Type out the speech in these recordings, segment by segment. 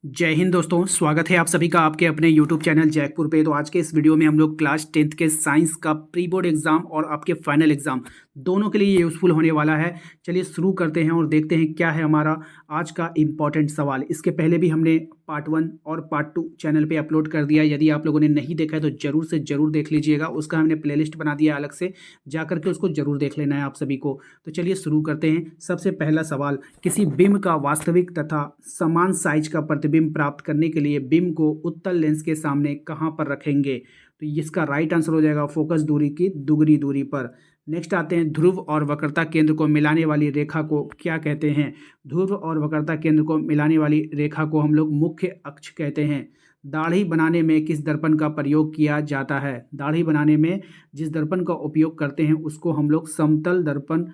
जय हिंद दोस्तों, स्वागत है आप सभी का आपके अपने YouTube चैनल जैकपुर पे। तो आज के इस वीडियो में हम लोग क्लास 10th के साइंस का प्री बोर्ड एग्जाम और आपके फाइनल एग्जाम दोनों के लिए यूज़फुल होने वाला है। चलिए शुरू करते हैं और देखते हैं क्या है हमारा आज का इम्पॉर्टेंट सवाल। इसके पहले भी हमने पार्ट 1 और पार्ट 2 चैनल पे अपलोड कर दिया है। यदि आप लोगों ने नहीं देखा है तो ज़रूर से ज़रूर देख लीजिएगा। उसका हमने प्लेलिस्ट बना दिया अलग से, जा करके उसको ज़रूर देख लेना है आप सभी को। तो चलिए शुरू करते हैं। सबसे पहला सवाल, किसी बिंब का वास्तविक तथा समान साइज का प्रतिबिंब प्राप्त करने के लिए बिंब को उत्तल लेंस के सामने कहाँ पर रखेंगे? तो इसका राइट आंसर हो जाएगा फोकस दूरी की दुगनी दूरी पर। नेक्स्ट आते हैं, ध्रुव और वक्रता केंद्र को मिलाने वाली रेखा को क्या कहते हैं? ध्रुव और वक्रता केंद्र को मिलाने वाली रेखा को हम लोग मुख्य अक्ष कहते हैं। दाढ़ी बनाने में किस दर्पण का प्रयोग किया जाता है? दाढ़ी बनाने में जिस दर्पण का उपयोग करते हैं उसको हम लोग समतल दर्पण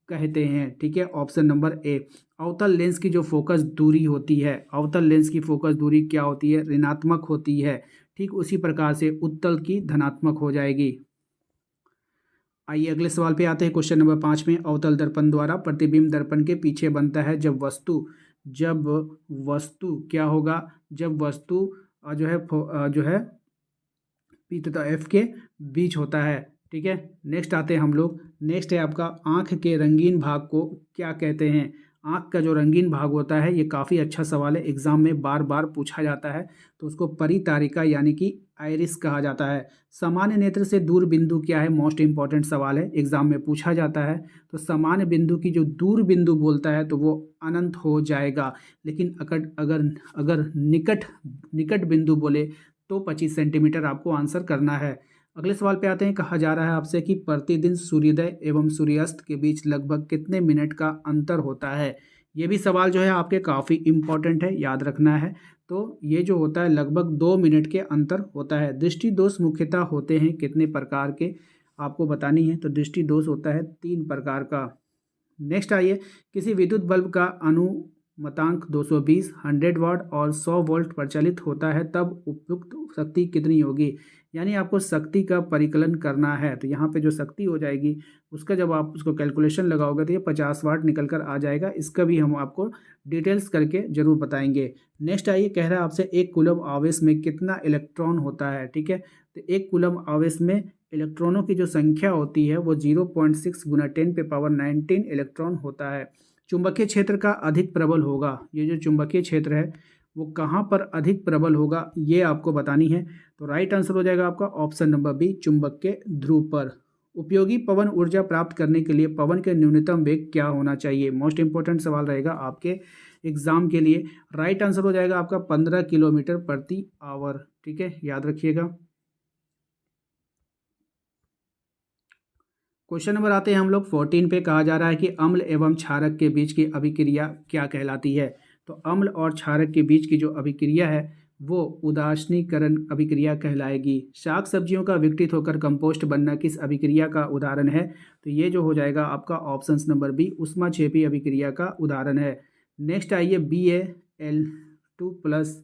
कहते हैं। ठीक है, ऑप्शन नंबर ए। अवतल लेंस की जो फोकस दूरी होती है, अवतल लेंस की फोकस दूरी क्या होती है? ऋणात्मक होती है। ठीक उसी प्रकार से उत्तल की धनात्मक हो जाएगी। आइए अगले सवाल पे आते हैं। क्वेश्चन नंबर 5 में, अवतल दर्पण द्वारा प्रतिबिंब दर्पण के पीछे बनता है जब वस्तु क्या होगा? जब वस्तु जो है पी तथा एफ के बीच होता है। ठीक है, नेक्स्ट आते हैं हम लोग। नेक्स्ट है आपका, आँख के रंगीन भाग को क्या कहते हैं? आँख का जो रंगीन भाग होता है, ये काफ़ी अच्छा सवाल है, एग्जाम में बार बार पूछा जाता है। तो उसको परितारिका यानी कि आइरिस कहा जाता है। सामान्य नेत्र से दूर बिंदु क्या है? मोस्ट इंपॉर्टेंट सवाल है, एग्जाम में पूछा जाता है। तो सामान्य बिंदु की जो दूर बिंदु बोलता है तो वो अनंत हो जाएगा। लेकिन अगर अगर अगर निकट निकट बिंदु बोले तो 25 सेंटीमीटर आपको आंसर करना है। अगले सवाल पे आते हैं। कहा जा रहा है आपसे कि प्रतिदिन सूर्योदय एवं सूर्यास्त के बीच लगभग कितने मिनट का अंतर होता है? ये भी सवाल जो है आपके काफ़ी इम्पोर्टेंट है, याद रखना है। तो ये जो होता है लगभग 2 मिनट के अंतर होता है। दृष्टि दोष मुख्यतः होते हैं कितने प्रकार के, आपको बतानी है। तो दृष्टि दोष होता है 3 प्रकार का। नेक्स्ट आइए, किसी विद्युत बल्ब का अनुमतांक 220, 100 वाट और 100 वोल्ट प्रचलित होता है, तब उपयुक्त शक्ति कितनी होगी? यानी आपको शक्ति का परिकलन करना है। तो यहाँ पे जो शक्ति हो जाएगी उसका जब आप उसको कैलकुलेशन लगाओगे तो ये 50 वाट निकल कर आ जाएगा। इसका भी हम आपको डिटेल्स करके जरूर बताएंगे। नेक्स्ट आइए, कह रहा है आपसे एक कूलम आवेश में कितना इलेक्ट्रॉन होता है? ठीक है, तो एक कूलम आवेश में इलेक्ट्रॉनों की जो संख्या होती है वो 0.6 गुना 10⁻19 इलेक्ट्रॉन होता है। चुंबकीय क्षेत्र का अधिक प्रबल होगा, ये जो चुंबकीय क्षेत्र है वो कहाँ पर अधिक प्रबल होगा ये आपको बतानी है। तो राइट आंसर हो जाएगा आपका ऑप्शन नंबर बी, चुंबक के ध्रुव पर। उपयोगी पवन ऊर्जा प्राप्त करने के लिए पवन के न्यूनतम वेग क्या होना चाहिए? मोस्ट इंपॉर्टेंट सवाल रहेगा आपके एग्जाम के लिए। राइट आंसर हो जाएगा आपका 15 किलोमीटर प्रति आवर। ठीक है, याद रखिएगा। क्वेश्चन नंबर आते हैं हम लोग 14 पे। कहा जा रहा है कि अम्ल एवं क्षारक के बीच की अभिक्रिया क्या कहलाती है? तो अम्ल और क्षारक के बीच की जो अभिक्रिया है वो उदासीनीकरण अभिक्रिया कहलाएगी। शाक सब्जियों का विघटित होकर कंपोस्ट बनना किस अभिक्रिया का उदाहरण है? तो ये जो हो जाएगा आपका ऑप्शन नंबर बी, ऊष्माक्षेपी अभिक्रिया का उदाहरण है। नेक्स्ट आइए, BaL2 plus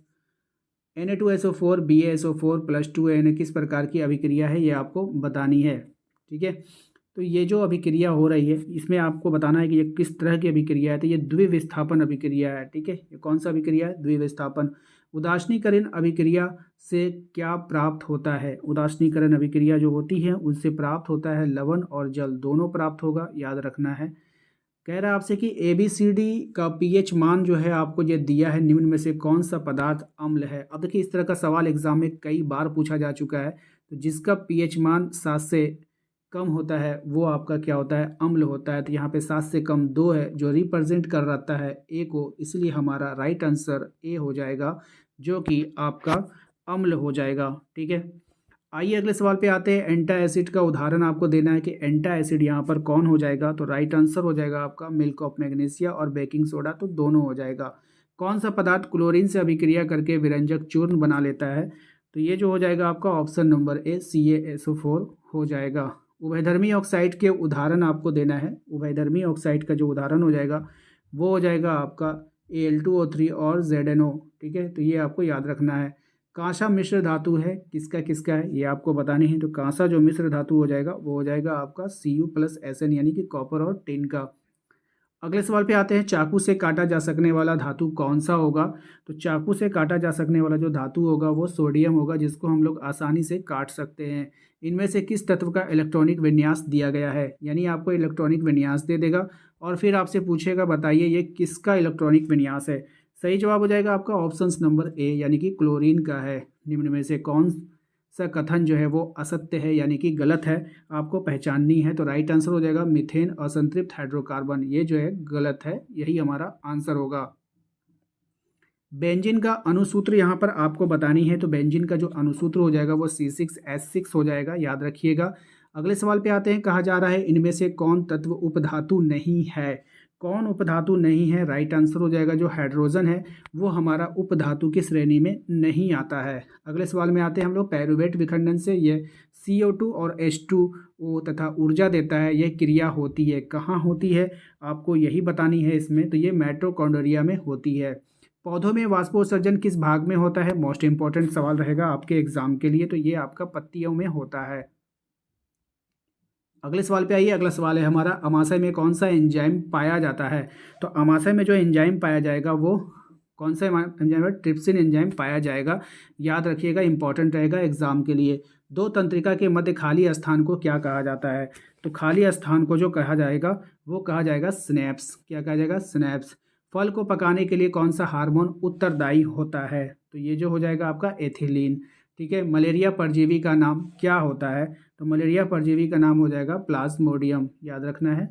Na2SO4 BaSO4 plus 2Na किस प्रकार की अभिक्रिया है ये आपको बतानी है। ठीक है, तो ये जो अभिक्रिया हो रही है इसमें आपको बताना है कि ये किस तरह की अभिक्रिया है। तो ये द्विविस्थापन अभिक्रिया है। ठीक है, ये कौन सा अभिक्रिया है? द्विविस्थापन। उदासीनीकरण अभिक्रिया से क्या प्राप्त होता है? उदासीनीकरण अभिक्रिया जो होती है उनसे प्राप्त होता है लवण और जल, दोनों प्राप्त होगा, याद रखना है। कह रहा है आपसे कि ABCD का पीएच मान जो है आपको ये दिया है, निम्न में से कौन सा पदार्थ अम्ल है? अब देखिए, इस तरह का सवाल एग्जाम में कई बार पूछा जा चुका है। तो जिसका पीएच मान 7 से कम होता है वो आपका क्या होता है? अम्ल होता है। तो यहाँ पे 7 से कम 2 है जो रिप्रेजेंट कर रहता है ए को, इसलिए हमारा राइट आंसर ए हो जाएगा जो कि आपका अम्ल हो जाएगा। ठीक है, आइए अगले सवाल पे आते हैं। एंटा एसिड का उदाहरण आपको देना है कि एंटा एसिड यहाँ पर कौन हो जाएगा? तो राइट आंसर हो जाएगा आपका मिल्क ऑफ मैग्नीशिया और बेकिंग सोडा, तो दोनों हो जाएगा। कौन सा पदार्थ क्लोरीन से अभिक्रिया करके विरंजक चूर्ण बना लेता है? तो ये जो हो जाएगा आपका ऑप्शन नंबर ए, CaSO4 हो जाएगा। उभयधर्मी ऑक्साइड के उदाहरण आपको देना है। उभयधर्मी ऑक्साइड का जो उदाहरण हो जाएगा वो हो जाएगा आपका Al2O3 और ZNO। ठीक है, तो ये आपको याद रखना है। कांसा मिश्र धातु है, किसका किसका है ये आपको बतानी है। तो कांसा जो मिश्र धातु हो जाएगा वो हो जाएगा आपका Cu+Sn यानी कि कॉपर और टिन का। अगले सवाल पे आते हैं, चाकू से काटा जा सकने वाला धातु कौन सा होगा। तो चाकू से काटा जा सकने वाला जो धातु होगा वो सोडियम होगा, जिसको हम लोग आसानी से काट सकते हैं। इनमें से किस तत्व का इलेक्ट्रॉनिक विन्यास दिया गया है, यानी आपको इलेक्ट्रॉनिक विन्यास दे देगा और फिर आपसे पूछेगा बताइए ये किसका इलेक्ट्रॉनिक विन्यास है। सही जवाब हो जाएगा आपका ऑप्शन नंबर ए, यानी कि क्लोरीन का है। निम्न में से कौन सा कथन जो है वो असत्य है, यानी कि गलत है, आपको पहचाननी है। तो राइट आंसर हो जाएगा मीथेन असंतृप्त हाइड्रोकार्बन, ये जो है गलत है, यही हमारा आंसर होगा। बेंजीन का अणुसूत्र यहाँ पर आपको बतानी है, तो बेंजीन का जो अणुसूत्र हो जाएगा वो C6H6 हो जाएगा, याद रखिएगा। अगले सवाल पे आते हैं, कहा जा रहा है इनमें से कौन तत्व उपधातु नहीं है। कौन उपधातु नहीं है, राइट आंसर हो जाएगा जो हाइड्रोजन है वो हमारा उपधातु की श्रेणी में नहीं आता है। अगले सवाल में आते हैं हम लोग, पायरुवेट विखंडन से ये CO2 और H2O तथा ऊर्जा देता है, यह क्रिया होती है कहाँ होती है, आपको यही बतानी है इसमें। तो ये माइटोकॉन्ड्रिया में होती है। पौधों में वाष्पोत्सर्जन किस भाग में होता है, मोस्ट इंपॉर्टेंट सवाल रहेगा आपके एग्जाम के लिए। तो ये आपका पत्तियों में होता है। अगले सवाल पे आइए, अगला सवाल है हमारा, अमाशय में कौन सा एंजाइम पाया जाता है। तो अमाशय में जो एंजाइम पाया जाएगा वो कौन सा एंजाइम है, ट्रिप्सिन एंजाइम पाया जाएगा, याद रखिएगा, इंपॉर्टेंट रहेगा एग्जाम के लिए। दो तंत्रिका के मध्य खाली स्थान को क्या कहा जाता है। तो खाली स्थान को जो कहा जाएगा वो कहा जाएगा स्नैप्स। क्या कहा जाएगा, स्नैप्स। फल को पकाने के लिए कौन सा हार्मोन उत्तरदायी होता है। तो ये जो हो जाएगा आपका एथिलीन। ठीक है। मलेरिया परजीवी का नाम क्या होता है। तो मलेरिया परजीवी का नाम हो जाएगा प्लाज्मोडियम, याद रखना है।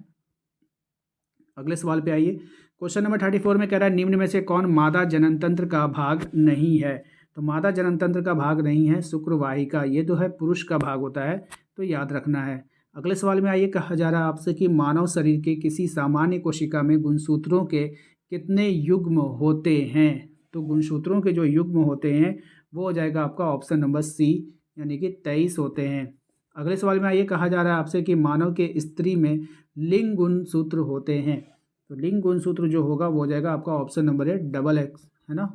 अगले सवाल पे आइए, क्वेश्चन नंबर 34 में कह रहा है निम्न में से कौन मादा जननतंत्र का भाग नहीं है। तो मादा जननतंत्र का भाग नहीं है शुक्रवाहिका, ये तो है पुरुष का भाग होता है, तो याद रखना है। अगले सवाल में आइए, कहा जा रहा है आपसे कि मानव शरीर के किसी सामान्य कोशिका में गुणसूत्रों के कितने युग्म होते हैं। तो गुणसूत्रों के जो युग्म होते हैं वो हो जाएगा आपका ऑप्शन नंबर सी, यानी कि 23 होते हैं। अगले सवाल में आइए, कहा जा रहा है आपसे कि मानव के स्त्री में लिंग गुणसूत्र होते हैं। तो लिंग गुणसूत्र जो होगा वो हो जाएगा आपका ऑप्शन नंबर है XX, है ना,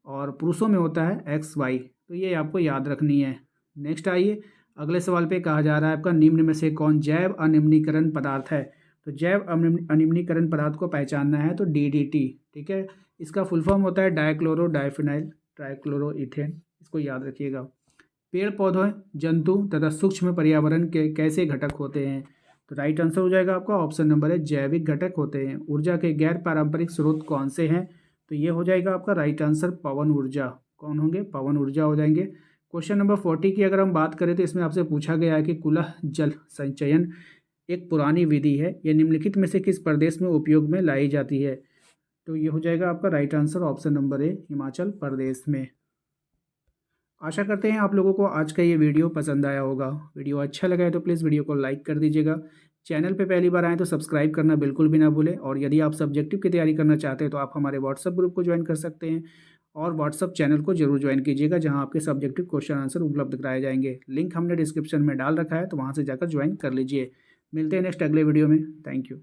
और पुरुषों में होता है XY। तो ये आपको याद रखनी है। नेक्स्ट आइए, अगले सवाल पे कहा जा रहा है आपका निम्न में से कौन जैव अनिम्नीकरण पदार्थ है। तो जैव अनिम्नीकरण पदार्थ को पहचानना है तो DDT, ठीक है। इसका फुल फॉर्म होता है डाइक्लोरो डाइफिनाइल ट्राइक्लोरोइथेन, इसको याद रखिएगा। पेड़ पौधों, जंतु तथा सूक्ष्म पर्यावरण के कैसे घटक होते हैं। तो राइट आंसर हो जाएगा आपका ऑप्शन नंबर है जैविक घटक होते हैं। ऊर्जा के गैर पारंपरिक स्रोत कौन से हैं। तो ये हो जाएगा आपका राइट आंसर पवन ऊर्जा। कौन होंगे, पवन ऊर्जा हो जाएंगे। क्वेश्चन नंबर 40 की अगर हम बात करें तो इसमें आपसे पूछा गया है कि कुलह जल संचयन एक पुरानी विधि है, यह निम्नलिखित में से किस प्रदेश में उपयोग में लाई जाती है। तो ये हो जाएगा आपका right answer option number A, Himachal Pradesh में। आशा करते हैं आप लोगों को आज का ये वीडियो पसंद आया होगा। वीडियो अच्छा लगा है तो प्लीज़ वीडियो को लाइक कर दीजिएगा। चैनल पे पहली बार आएँ तो सब्सक्राइब करना बिल्कुल भी ना भूलें। और यदि आप सब्जेक्टिव की तैयारी करना चाहते हैं तो आप हमारे व्हाट्सअप ग्रुप को ज्वाइन कर सकते हैं और व्हाट्सअप चैनल को जरूर ज्वाइन कीजिएगा, जहाँ आपके सब्जेक्टिव क्वेश्चन आंसर उपलब्ध कराए जाएंगे। लिंक हमने डिस्क्रिप्शन में डाल रखा है, तो वहाँ से जाकर ज्वाइन कर लीजिए। मिलते हैं नेक्स्ट अगले वीडियो में। Thank you.